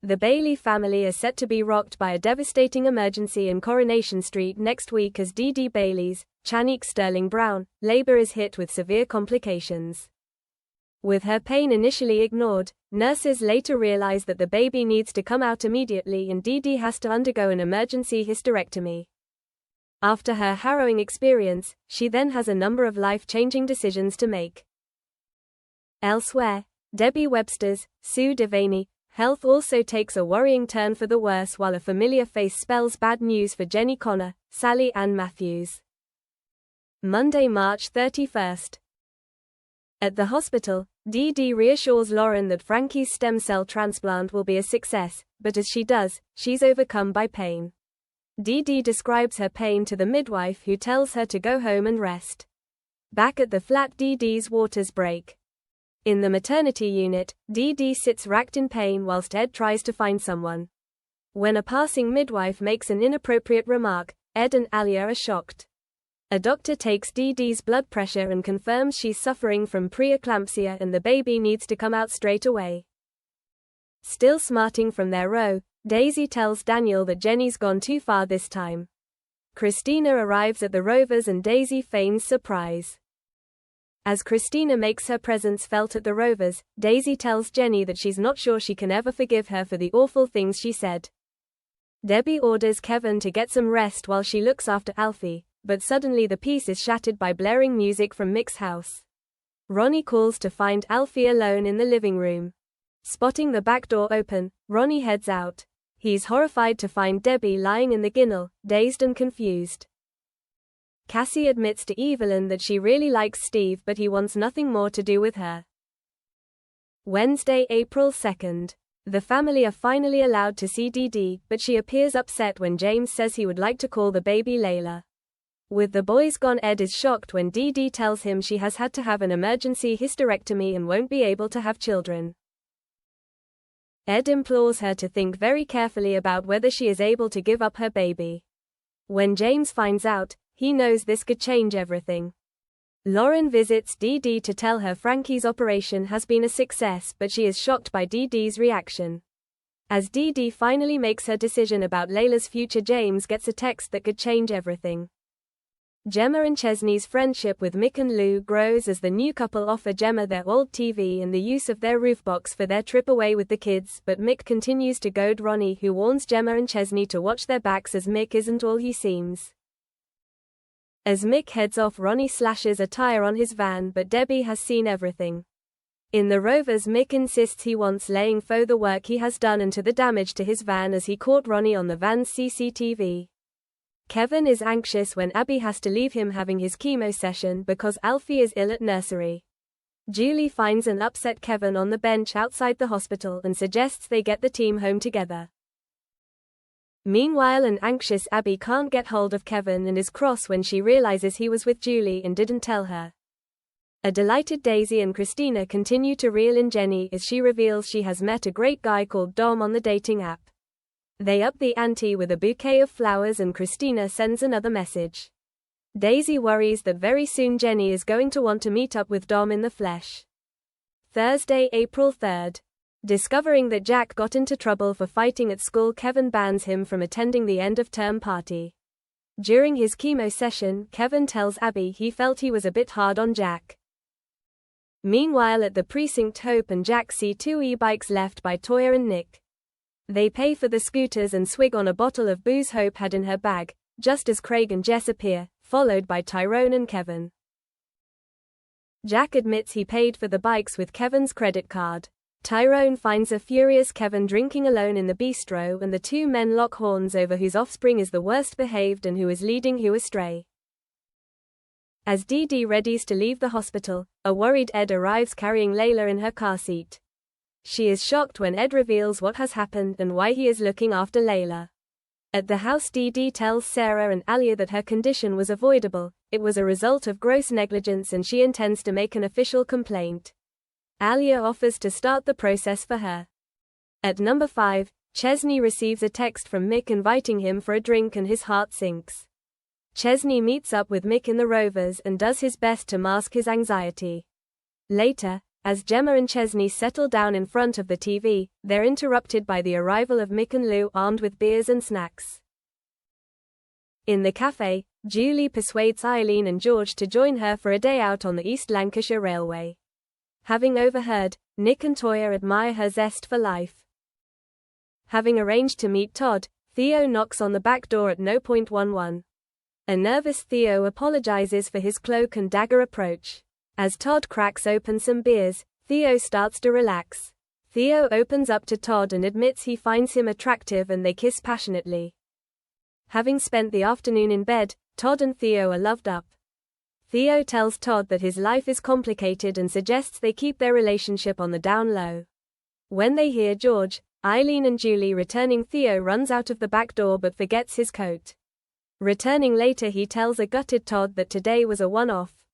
The Bailey family is set to be rocked by a devastating emergency in Coronation Street next week as Dee Dee Bailey's, Chanique Sterling Brown, labor is hit with severe complications. With her pain initially ignored, nurses later realize that the baby needs to come out immediately and Dee Dee has to undergo an emergency hysterectomy. After her harrowing experience, she then has a number of life-changing decisions to make. Elsewhere, Debbie Webster's, Sue Devaney, health also takes a worrying turn for the worse while a familiar face spells bad news for Jenny Connor, Sally Ann Matthews. Monday, March 31st. At the hospital, Dee Dee reassures Lauren that Frankie's stem cell transplant will be a success, but as she does, she's overcome by pain. Dee Dee describes her pain to the midwife who tells her to go home and rest. Back at the flat, Dee Dee's waters break. In the maternity unit, Dee Dee sits racked in pain whilst Ed tries to find someone. When a passing midwife makes an inappropriate remark, Ed and Alia are shocked. A doctor takes Dee Dee's blood pressure and confirms she's suffering from preeclampsia and the baby needs to come out straight away. Still smarting from their row, Daisy tells Daniel that Jenny's gone too far this time. Christina arrives at the Rovers and Daisy feigns surprise. As Christina makes her presence felt at the Rovers, Daisy tells Jenny that she's not sure she can ever forgive her for the awful things she said. Debbie orders Kevin to get some rest while she looks after Alfie, but suddenly the peace is shattered by blaring music from Mick's house. Ronnie calls to find Alfie alone in the living room. Spotting the back door open, Ronnie heads out. He's horrified to find Debbie lying in the ginnel, dazed and confused. Cassie admits to Evelyn that she really likes Steve but he wants nothing more to do with her. Wednesday, April 2nd. The family are finally allowed to see Dee Dee, but she appears upset when James says he would like to call the baby Layla. With the boys gone, Ed is shocked when Dee Dee tells him she has had to have an emergency hysterectomy and won't be able to have children. Ed implores her to think very carefully about whether she is able to give up her baby. When James finds out, he knows this could change everything. Lauren visits Dee Dee to tell her Frankie's operation has been a success, but she is shocked by Dee Dee's reaction. As Dee Dee finally makes her decision about Layla's future, James gets a text that could change everything. Gemma and Chesney's friendship with Mick and Lou grows as the new couple offer Gemma their old TV and the use of their roof box for their trip away with the kids, but Mick continues to goad Ronnie, who warns Gemma and Chesney to watch their backs as Mick isn't all he seems. As Mick heads off, Ronnie slashes a tire on his van, but Debbie has seen everything. In the Rovers, Mick insists he wants laying faux the work he has done and to the damage to his van as he caught Ronnie on the van's CCTV. Kevin is anxious when Abby has to leave him having his chemo session because Alfie is ill at nursery. Julie finds an upset Kevin on the bench outside the hospital and suggests they get the team home together. Meanwhile, an anxious Abby can't get hold of Kevin and is cross when she realizes he was with Julie and didn't tell her. A delighted Daisy and Christina continue to reel in Jenny as she reveals she has met a great guy called Dom on the dating app. They up the ante with a bouquet of flowers and Christina sends another message. Daisy worries that very soon Jenny is going to want to meet up with Dom in the flesh. Thursday, April 3rd. Discovering that Jack got into trouble for fighting at school, Kevin bans him from attending the end-of-term party. During his chemo session, Kevin tells Abby he felt he was a bit hard on Jack. Meanwhile, at the precinct, Hope and Jack see 2 e-bikes left by Toya and Nick. They pay for the scooters and swig on a bottle of booze Hope had in her bag, just as Craig and Jess appear, followed by Tyrone and Kevin. Jack admits he paid for the bikes with Kevin's credit card. Tyrone finds a furious Kevin drinking alone in the bistro and the two men lock horns over whose offspring is the worst behaved and who is leading who astray. As Dee Dee readies to leave the hospital, a worried Ed arrives carrying Layla in her car seat. She is shocked when Ed reveals what has happened and why he is looking after Layla. At the house, Dee Dee tells Sarah and Alia that her condition was avoidable, it was a result of gross negligence and she intends to make an official complaint. Alia offers to start the process for her. At number 5, Chesney receives a text from Mick inviting him for a drink and his heart sinks. Chesney meets up with Mick in the Rovers and does his best to mask his anxiety. Later, As Gemma and Chesney settle down in front of the TV, they're interrupted by the arrival of Mick and Lou armed with beers and snacks. In the cafe, Julie persuades Eileen and George to join her for a day out on the East Lancashire Railway. Having overheard, Nick and Toyah admire her zest for life. Having arranged to meet Todd, Theo knocks on the back door at 0.11. A nervous Theo apologizes for his cloak and dagger approach. As Todd cracks open some beers, Theo starts to relax. Theo opens up to Todd and admits he finds him attractive and they kiss passionately. Having spent the afternoon in bed, Todd and Theo are loved up. Theo tells Todd that his life is complicated and suggests they keep their relationship on the down low. When they hear George, Eileen and Julie returning, Theo runs out of the back door but forgets his coat. Returning later, he tells a gutted Todd that today was a one-off.